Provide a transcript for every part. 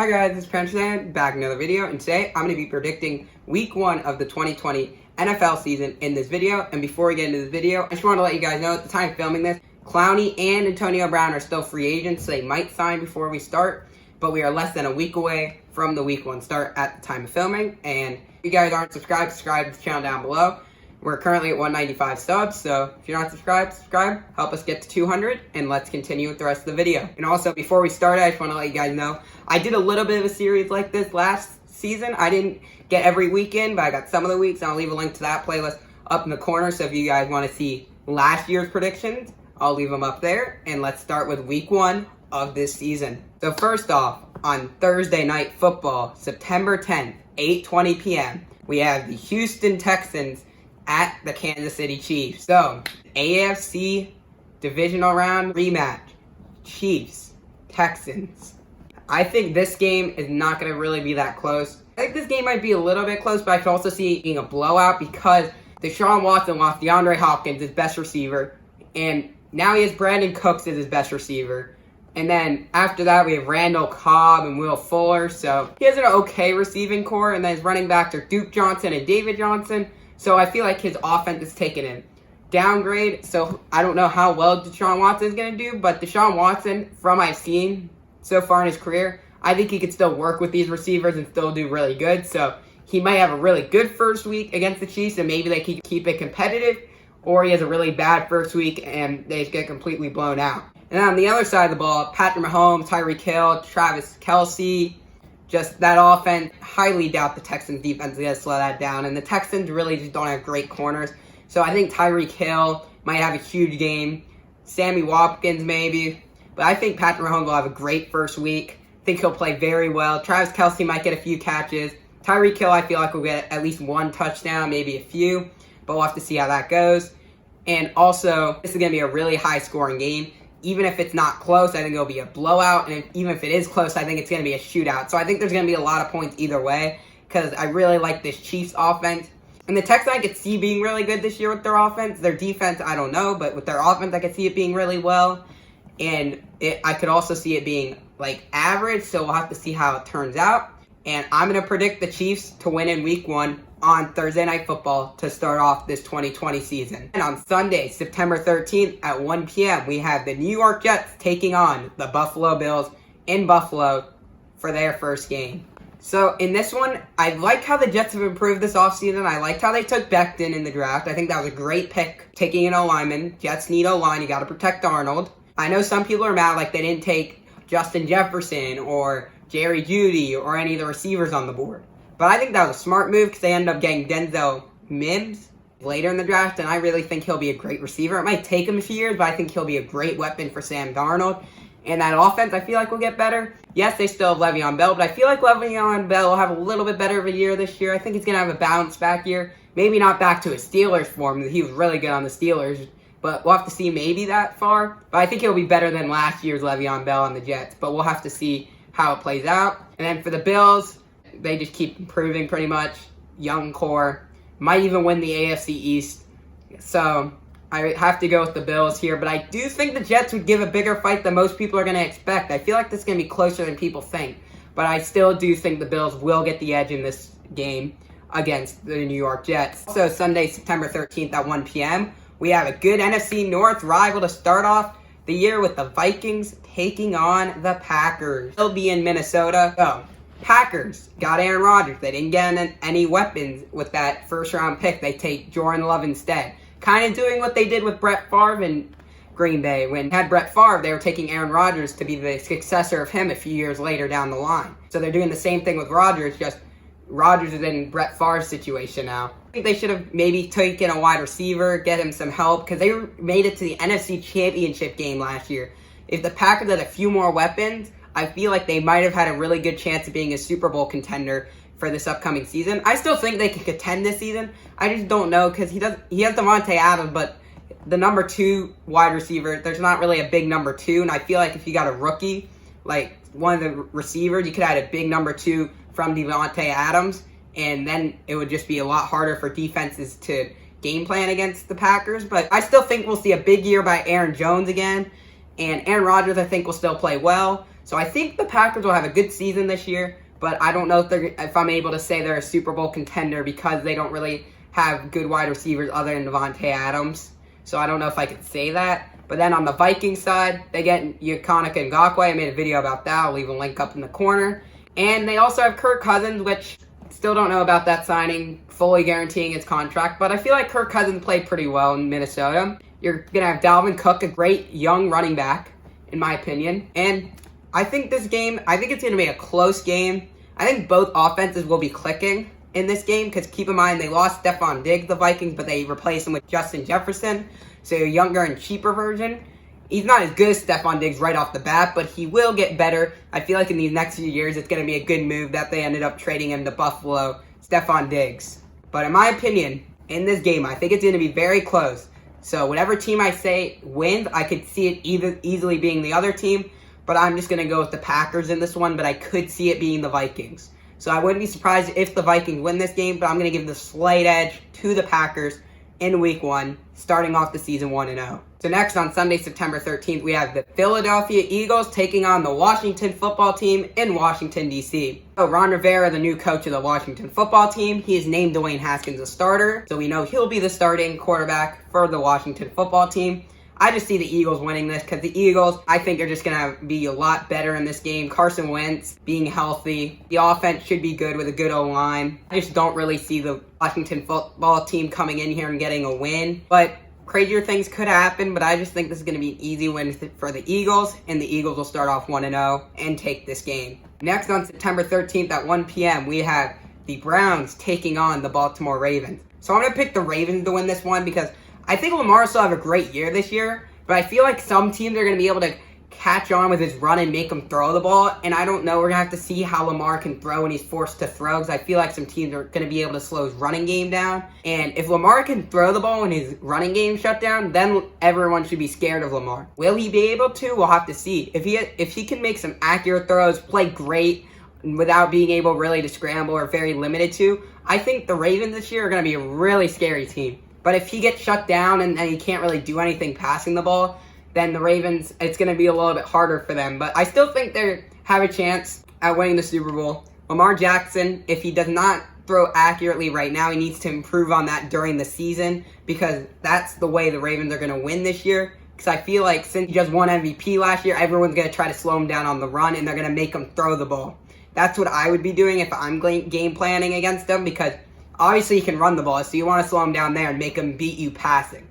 Hi guys, it's Panthers back in another video, and today I'm going to be predicting week 1 of the 2020 NFL season in this video. And before we get into this video, I just want to let you guys know at the time of filming this, Clowney and Antonio Brown are still free agents, so they might sign before we start, but we are less than a week away from the week 1 start at the time of filming. And if you guys aren't subscribed, subscribe to the channel down below. We're currently at 195 subs, so if you're not subscribed, subscribe. Help us get to 200, and let's continue with the rest of the video. And also, before we start, I just want to let you guys know, I did a little bit of a series like this last season. I didn't get every weekend, but I got some of the weeks, and I'll leave a link to that playlist up in the corner, so if you guys want to see last year's predictions, I'll leave them up there. And let's start with week 1 of this season. So first off, on Thursday Night Football, September 10th, 8:20 p.m., we have the Houston Texans at the Kansas City Chiefs. So, AFC divisional round rematch. Chiefs, Texans. I think this game is not going to really be that close. I think this game might be a little bit close, but I could also see it being a blowout because Deshaun Watson lost DeAndre Hopkins, his best receiver, and now he has Brandon Cooks as his best receiver. And then after that, we have Randall Cobb and Will Fuller. So, he has an okay receiving core, and then his running backs are Duke Johnson and David Johnson. So I feel like his offense is taking a downgrade. So I don't know how well Deshaun Watson is going to do. But Deshaun Watson, from I've seen so far in his career, I think he could still work with these receivers and still do really good. So he might have a really good first week against the Chiefs, and maybe they can keep it competitive. Or he has a really bad first week and they get completely blown out. And then on the other side of the ball, Patrick Mahomes, Tyreek Hill, Travis Kelce. Just that offense, highly doubt the Texans defense is going to slow that down. And the Texans really just don't have great corners. So I think Tyreek Hill might have a huge game. Sammy Watkins maybe. But I think Patrick Mahomes will have a great first week. I think he'll play very well. Travis Kelce might get a few catches. Tyreek Hill I feel like will get at least one touchdown, maybe a few. But we'll have to see how that goes. And also, this is going to be a really high-scoring game. Even if it's not close, I think it'll be a blowout. And even if it is close, I think it's going to be a shootout. So I think there's going to be a lot of points either way because I really like this Chiefs offense. And the Texans I could see being really good this year with their offense. Their defense, I don't know. But with their offense, I could see it being really well. And I could also see it being like average. So we'll have to see how it turns out. And I'm going to predict the Chiefs to win in week 1 on Thursday Night Football to start off this 2020 season. And on Sunday, September 13th at 1 p.m., we have the New York Jets taking on the Buffalo Bills in Buffalo for their first game. So in this one, I like how the Jets have improved this offseason. I liked how they took Becton in the draft. I think that was a great pick, taking an O-lineman. Jets need O-line. You got to protect Arnold. I know some people are mad like they didn't take Justin Jefferson or Jerry Jeudy or any of the receivers on the board. But I think that was a smart move because they ended up getting Denzel Mims later in the draft, and I really think he'll be a great receiver. It might take him a few years, but I think he'll be a great weapon for Sam Darnold. And that offense, I feel like, will get better. Yes, they still have Le'Veon Bell, but I feel like Le'Veon Bell will have a little bit better of a year this year. I think he's going to have a bounce back year. Maybe not back to his Steelers form. He was really good on the Steelers, but we'll have to see maybe that far. But I think he'll be better than last year's Le'Veon Bell on the Jets, but we'll have to see how it plays out. And then for the Bills, they just keep improving pretty much. Young core. Might even win the AFC East. So, I have to go with the Bills here. But I do think the Jets would give a bigger fight than most people are going to expect. I feel like this is going to be closer than people think. But I still do think the Bills will get the edge in this game against the New York Jets. So, Sunday, September 13th at 1 p.m., we have a good NFC North rival to start off the year with the Vikings taking on the Packers. They'll be in Minnesota. So, Packers got Aaron Rodgers. They didn't get any weapons with that first-round pick. They take Jordan Love instead. Kind of doing what they did with Brett Favre in Green Bay. When they had Brett Favre, they were taking Aaron Rodgers to be the successor of him a few years later down the line. So they're doing the same thing with Rodgers, just Rodgers is in Brett Favre's situation now. I think they should have maybe taken a wide receiver, get him some help, because they made it to the NFC Championship game last year. If the Packers had a few more weapons, I feel like they might have had a really good chance of being a Super Bowl contender for this upcoming season. I still think they can contend this season. I just don't know because he has Devontae Adams, but the number 2 wide receiver, there's not really a big number 2. And I feel like if you got a rookie, like one of the receivers, you could add a big number 2 from Devontae Adams. And then it would just be a lot harder for defenses to game plan against the Packers. But I still think we'll see a big year by Aaron Jones again. And Aaron Rodgers, I think, will still play well. So I think the Packers will have a good season this year, but I don't know if I'm able to say they're a Super Bowl contender because they don't really have good wide receivers other than Devontae Adams. So I don't know if I could say that. But then on the Vikings side, they get Yannick Ngakoue. I made a video about that. I'll leave a link up in the corner. And they also have Kirk Cousins, which still don't know about that signing, fully guaranteeing his contract. But I feel like Kirk Cousins played pretty well in Minnesota. You're going to have Dalvin Cook, a great young running back, in my opinion. And I think this game, I think it's going to be a close game. I think both offenses will be clicking in this game because keep in mind they lost Stephon Diggs, the Vikings, but they replaced him with Justin Jefferson. So a younger and cheaper version. He's not as good as Stephon Diggs right off the bat, but he will get better. I feel like in these next few years, it's going to be a good move that they ended up trading him to Buffalo, Stephon Diggs. But in my opinion, in this game, I think it's going to be very close. So whatever team I say wins, I could see it easily being the other team, but I'm just going to go with the Packers in this one, but I could see it being the Vikings. So I wouldn't be surprised if the Vikings win this game, but I'm going to give the slight edge to the Packers in Week 1, starting off the season 1-0. So next on Sunday, September 13th, we have the Philadelphia Eagles taking on the Washington football team in Washington, D.C. So Ron Rivera, the new coach of the Washington football team, he has named Dwayne Haskins a starter, so we know he'll be the starting quarterback for the Washington football team. I just see the Eagles winning this because the Eagles, I think, are just going to be a lot better in this game. Carson Wentz being healthy. The offense should be good with a good O-line. I just don't really see the Washington football team coming in here and getting a win. But crazier things could happen, but I just think this is going to be an easy win for the Eagles, and the Eagles will start off 1-0 and take this game. Next on September 13th at 1 p.m., we have the Browns taking on the Baltimore Ravens. So I'm going to pick the Ravens to win this one because I think Lamar will still have a great year this year, but I feel like some teams are going to be able to catch on with his run and make him throw the ball, and I don't know. We're going to have to see how Lamar can throw when he's forced to throw because I feel like some teams are going to be able to slow his running game down, and if Lamar can throw the ball when his running game shut down, then everyone should be scared of Lamar. Will he be able to? We'll have to see. If he can make some accurate throws, play great without being able really to scramble or very limited to, I think the Ravens this year are going to be a really scary team. But if he gets shut down and he can't really do anything passing the ball, then the Ravens, it's going to be a little bit harder for them. But I still think they have a chance at winning the Super Bowl. Lamar Jackson, if he does not throw accurately right now, he needs to improve on that during the season because that's the way the Ravens are going to win this year. Because I feel like since he just won MVP last year, everyone's going to try to slow him down on the run and they're going to make him throw the ball. That's what I would be doing if I'm game planning against them because obviously he can run the ball, so you want to slow him down there and make him beat you passing.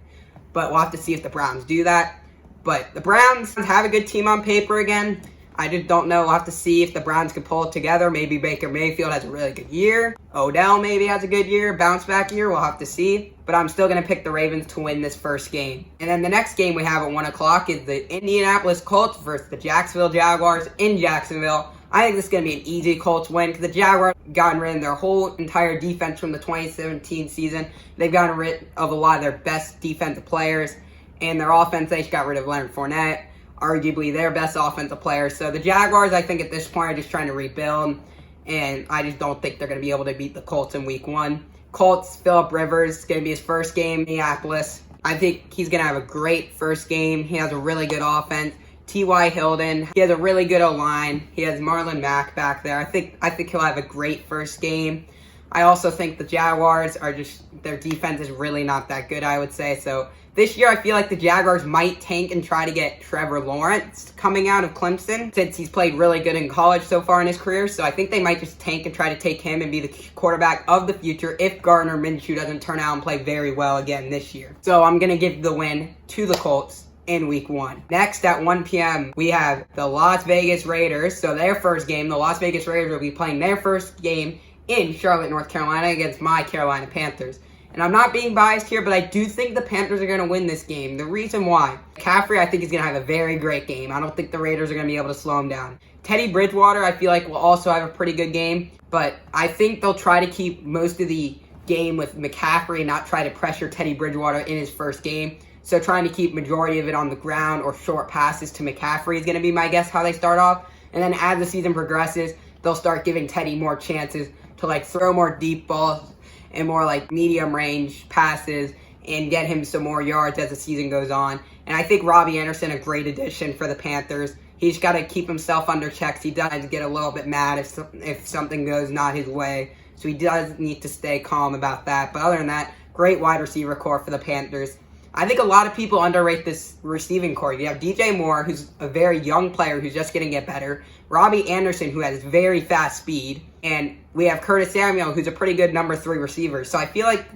But we'll have to see if the Browns do that. But the Browns have a good team on paper again. I just don't know. We'll have to see if the Browns can pull it together. Maybe Baker Mayfield has a really good year. Odell maybe has a good year, bounce back year. We'll have to see. But I'm still going to pick the Ravens to win this first game. And then the next game we have at 1 o'clock is the Indianapolis Colts versus the Jacksonville Jaguars in Jacksonville. I think this is going to be an easy Colts win because the Jaguars gotten rid of their whole entire defense from the 2017 season. They've gotten rid of a lot of their best defensive players. And their offense, they just got rid of Leonard Fournette, arguably their best offensive player. So the Jaguars, I think at this point, are just trying to rebuild. And I just don't think they're going to be able to beat the Colts in Week 1. Colts, Phillip Rivers, it's going to be his first game in Minneapolis. I think he's going to have a great first game. He has a really good offense. T.Y. Hilton, he has a really good O-line. He has Marlon Mack back there. I think he'll have a great first game. I also think the Jaguars are their defense is really not that good, I would say. So this year, I feel like the Jaguars might tank and try to get Trevor Lawrence coming out of Clemson since he's played really good in college so far in his career. So I think they might just tank and try to take him and be the quarterback of the future if Gardner Minshew doesn't turn out and play very well again this year. So I'm going to give the win to the Colts in Week 1. Next at 1 p.m., we have the Las Vegas Raiders. So their first game, the Las Vegas Raiders will be playing their first game in Charlotte, North Carolina against my Carolina Panthers. And I'm not being biased here, but I do think the Panthers are going to win this game. The reason why, McCaffrey, I think, is going to have a very great game. I don't think the Raiders are going to be able to slow him down. Teddy Bridgewater, I feel like, will also have a pretty good game, but I think they'll try to keep most of the game with McCaffrey and not try to pressure Teddy Bridgewater in his first game. So trying to keep majority of it on the ground or short passes to McCaffrey is going to be my guess how they start off. And then as the season progresses, they'll start giving Teddy more chances to throw more deep balls and more medium range passes and get him some more yards as the season goes on. And I think Robbie Anderson, a great addition for the Panthers. He's got to keep himself under checks. He does get a little bit mad if something goes not his way. So he does need to stay calm about that. But other than that, great wide receiver core for the Panthers. I think a lot of people underrate this receiving core. You have DJ Moore, who's a very young player who's just going to get better. Robbie Anderson, who has very fast speed. And we have Curtis Samuel, who's a pretty good number 3 receiver. So I feel like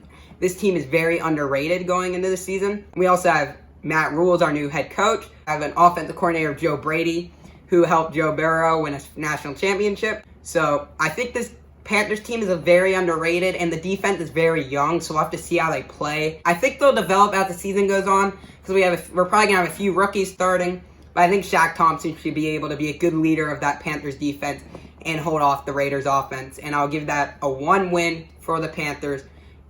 this team is very underrated going into the season. We also have Matt Rule, our new head coach. I have an offensive coordinator, Joe Brady, who helped Joe Burrow win a national championship. So I think this Panthers team is a very underrated, and the defense is very young, so we'll have to see how they play. I think they'll develop as the season goes on, because we're probably going to have a few rookies starting, but I think Shaq Thompson should be able to be a good leader of that Panthers defense and hold off the Raiders offense, and I'll give that a 1 win for the Panthers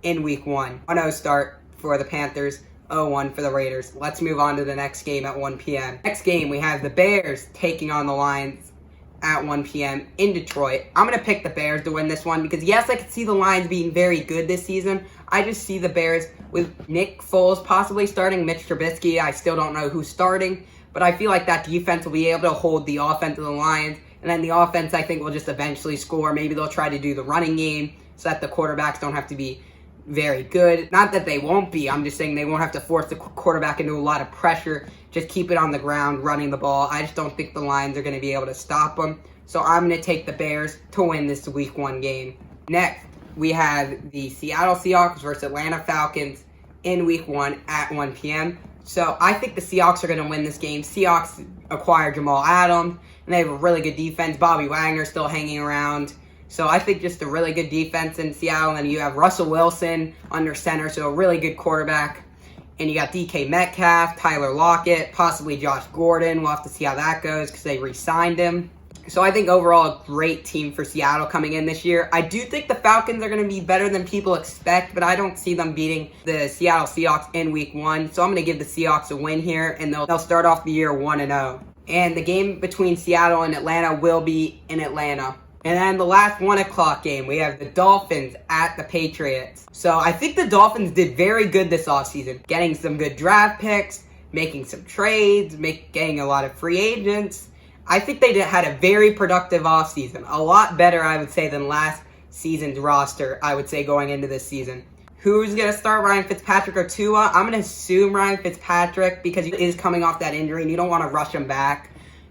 in week 1. 1-0 start for the Panthers, 0-1 for the Raiders. Let's move on to the next game at 1 p.m. Next game, we have the Bears taking on the Lions at 1 p.m. in Detroit. I'm going to pick the Bears to win this one because, yes, I could see the Lions being very good this season. I just see the Bears with Nick Foles possibly starting, Mitch Trubisky. I still don't know who's starting, but I feel like that defense will be able to hold the offense of the Lions, and then the offense, I think, will just eventually score. Maybe they'll try to do the running game so that the quarterbacks don't have to be very good. Not that they won't be. I'm just saying they won't have to force the quarterback into a lot of pressure. Just keep it on the ground, running the ball. I just don't think the Lions are going to be able to stop them. So I'm going to take the Bears to win this week 1 game. Next, we have the Seattle Seahawks versus Atlanta Falcons in week 1 at 1 p.m. So I think the Seahawks are going to win this game. Seahawks acquired Jamal Adams, and they have a really good defense. Bobby Wagner still hanging around. So I think just a really good defense in Seattle. And you have Russell Wilson under center, so a really good quarterback. And you got DK Metcalf, Tyler Lockett, possibly Josh Gordon. We'll have to see how that goes because they re-signed him. So I think overall a great team for Seattle coming in this year. I do think the Falcons are going to be better than people expect, but I don't see them beating the Seattle Seahawks in week 1. So I'm going to give the Seahawks a win here, and they'll start off the year 1-0. And the game between Seattle and Atlanta will be in Atlanta. And then the last 1 o'clock game, we have the Dolphins at the Patriots. So I think the Dolphins did very good this offseason, getting some good draft picks, making some trades, getting a lot of free agents. I think they had a very productive offseason. A lot better, I would say, than last season's roster, I would say, going into this season. Who's going to start, Ryan Fitzpatrick or Tua? I'm going to assume Ryan Fitzpatrick because he is coming off that injury and you don't want to rush him back.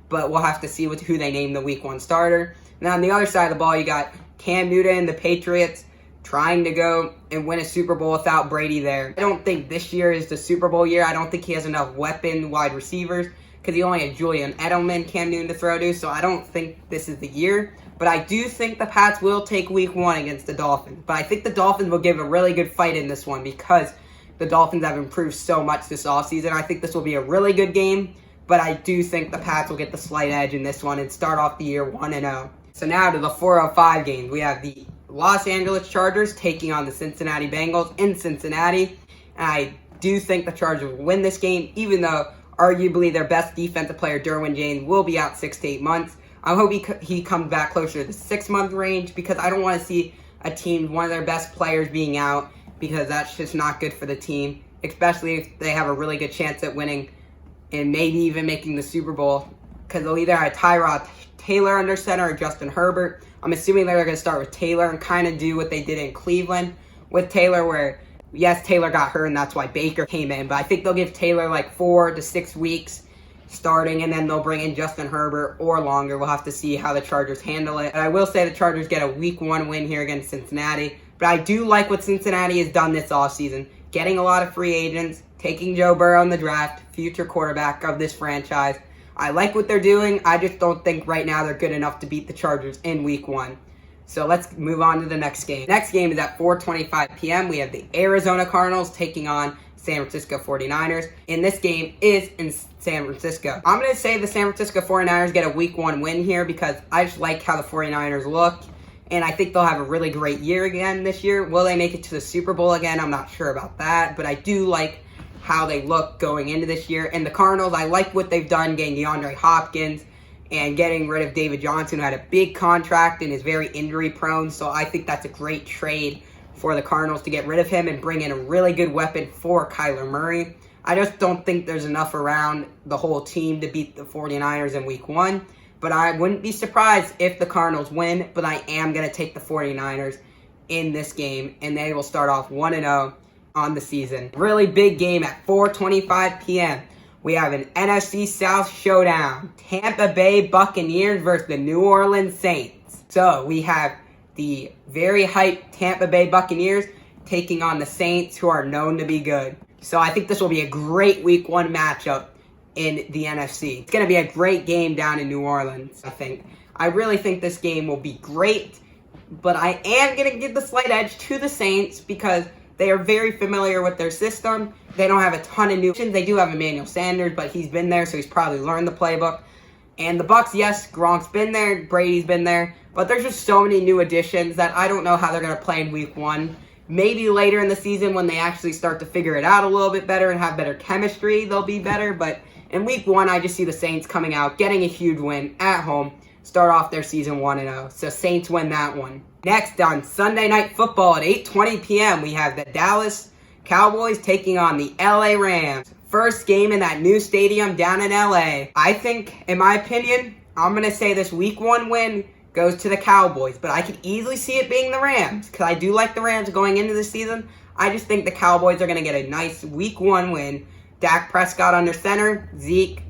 But we'll have to see who they name the week 1 starter. Now, on the other side of the ball, you got Cam Newton, the Patriots, trying to go and win a Super Bowl without Brady there. I don't think this year is the Super Bowl year. I don't think he has enough weapon wide receivers because he only had Julian Edelman, Cam Newton to throw to, so I don't think this is the year. But I do think the Pats will take week 1 against the Dolphins. But I think the Dolphins will give a really good fight in this one because the Dolphins have improved so much this offseason. I think this will be a really good game, but I do think the Pats will get the slight edge in this one and start off the year 1-0. So now to the 4:05 games. We have the Los Angeles Chargers taking on the Cincinnati Bengals in Cincinnati. And I do think the Chargers will win this game, even though arguably their best defensive player, Derwin James, will be out 6 to 8 months. I hope he comes back closer to the 6-month range because I don't want to see a team, one of their best players being out because that's just not good for the team, especially if they have a really good chance at winning and maybe even making the Super Bowl because they'll either have Tyrod Taylor under center or Justin Herbert. I'm assuming they're going to start with Taylor and kind of do what they did in Cleveland with Taylor where, yes, Taylor got hurt and that's why Baker came in, but I think they'll give Taylor like 4 to 6 weeks starting and then they'll bring in Justin Herbert or longer. We'll have to see how the Chargers handle it. But I will say the Chargers get a week 1 win here against Cincinnati, but I do like what Cincinnati has done this offseason, getting a lot of free agents, taking Joe Burrow in the draft, future quarterback of this franchise. I like what they're doing. I just don't think right now they're good enough to beat the Chargers in week 1. So let's move on to the next game. Next game is at 4:25 p.m. We have the Arizona Cardinals taking on San Francisco 49ers. And this game is in San Francisco. I'm going to say the San Francisco 49ers get a week 1 win here because I just like how the 49ers look. And I think they'll have a really great year again this year. Will they make it to the Super Bowl again? I'm not sure about that. But I do like how they look going into this year. And the Cardinals, I like what they've done getting DeAndre Hopkins and getting rid of David Johnson, who had a big contract and is very injury prone. So I think that's a great trade for the Cardinals to get rid of him and bring in a really good weapon for Kyler Murray. I just don't think there's enough around the whole team to beat the 49ers in week 1. But I wouldn't be surprised if the Cardinals win, but I am going to take the 49ers in this game, and they will start off 1-0 on the season. Really big game at 4:25 p.m. We have an NFC South showdown. Tampa Bay Buccaneers versus the New Orleans Saints. So we have the very hyped Tampa Bay Buccaneers taking on the Saints, who are known to be good. So I think this will be a great week 1 matchup in the NFC. It's going to be a great game down in New Orleans, I think. I really think this game will be great, but I am going to give the slight edge to the Saints because they are very familiar with their system. They don't have a ton of new options. They do have Emmanuel Sanders, but he's been there, so he's probably learned the playbook. And the Bucs, yes, Gronk's been there, Brady's been there, but there's just so many new additions that I don't know how they're going to play in week 1. Maybe later in the season when they actually start to figure it out a little bit better and have better chemistry, they'll be better. But in week 1, I just see the Saints coming out, getting a huge win at home, start off their season 1-0. So Saints win that one. Next, on Sunday Night Football at 8:20 p.m., we have the Dallas Cowboys taking on the LA Rams. First game in that new stadium down in LA. I think, in my opinion, I'm going to say this week 1 win goes to the Cowboys, but I could easily see it being the Rams because I do like the Rams going into the season. I just think the Cowboys are going to get a nice week 1 win. Dak Prescott under center, Zeke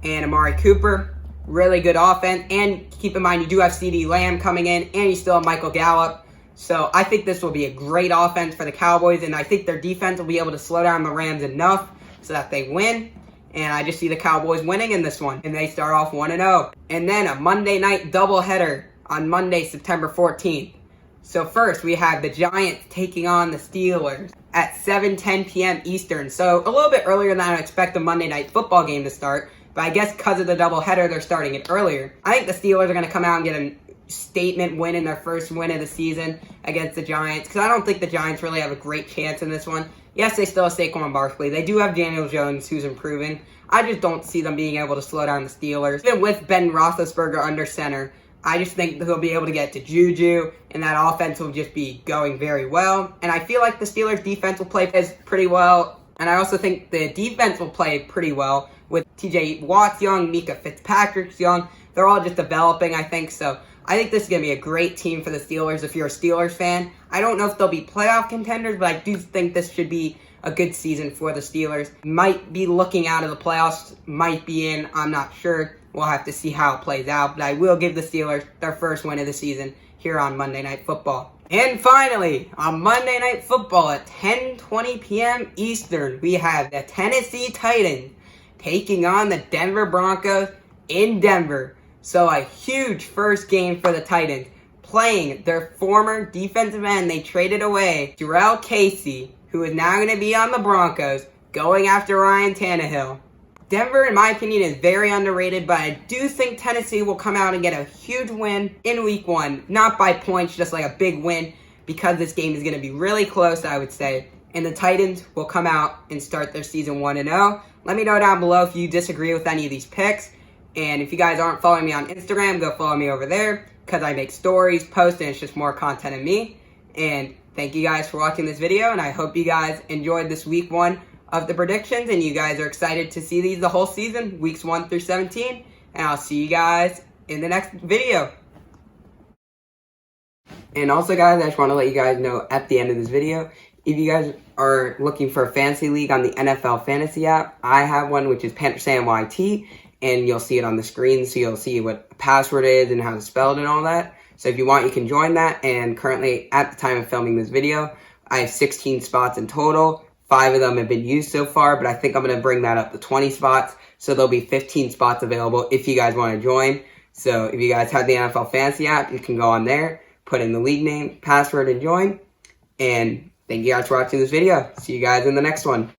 and Amari Cooper. Really good offense. And keep in mind, you do have CeeDee Lamb coming in, and you still have Michael Gallup. So I think this will be a great offense for the Cowboys, and I think their defense will be able to slow down the Rams enough so that they win. And I just see the Cowboys winning in this one, and they start off 1-0. And then a Monday night doubleheader on Monday, September 14th. So first, we have the Giants taking on the Steelers at 7:10 p.m. Eastern. So a little bit earlier than I expect the Monday night football game to start. But I guess because of the doubleheader, they're starting it earlier. I think the Steelers are going to come out and get a statement win in their first win of the season against the Giants. Because I don't think the Giants really have a great chance in this one. Yes, they still have Saquon Barkley. They do have Daniel Jones, who's improving. I just don't see them being able to slow down the Steelers. Even with Ben Roethlisberger under center, I just think he'll be able to get to Juju, and that offense will just be going very well. And I feel like the Steelers' defense will play pretty well. And I also think the defense will play pretty well with TJ Watt's young, Mika Fitzpatrick's young. They're all just developing, I think. So I think this is going to be a great team for the Steelers if you're a Steelers fan. I don't know if they'll be playoff contenders, but I do think this should be a good season for the Steelers. Might be looking out of the playoffs, might be in, I'm not sure. We'll have to see how it plays out, but I will give the Steelers their first win of the season here on Monday Night Football. And finally, on Monday Night Football at 10:20 p.m. Eastern, we have the Tennessee Titans taking on the Denver Broncos in Denver. So a huge first game for the Titans, playing their former defensive end they traded away, Jarrell Casey, who is now going to be on the Broncos, going after Ryan Tannehill. Denver, in my opinion, is very underrated, but I do think Tennessee will come out and get a huge win in week 1. Not by points, just like a big win, because this game is going to be really close, I would say. And the Titans will come out and start their season 1-0. Let me know down below if you disagree with any of these picks. And if you guys aren't following me on Instagram, go follow me over there, because I make stories, posts, and it's just more content of me. And thank you guys for watching this video, and I hope you guys enjoyed this week 1 of the predictions, and you guys are excited to see these the whole season, weeks 1 through 17, and I'll see you guys in the next video. And also, guys, I just want to let you guys know at the end of this video, if you guys are looking for a fantasy league on the NFL Fantasy app, I have one, which is Panthers AMYT, and you'll see it on the screen, so you'll see what the password is and how to spell it and all that. So if you want, you can join that, and currently, at the time of filming this video, I have 16 spots in total. 5 of them have been used so far, but I think I'm going to bring that up to 20 spots. So there'll be 15 spots available if you guys want to join. So if you guys have the NFL Fantasy app, you can go on there, put in the league name, password, and join. And thank you guys for watching this video. See you guys in the next one.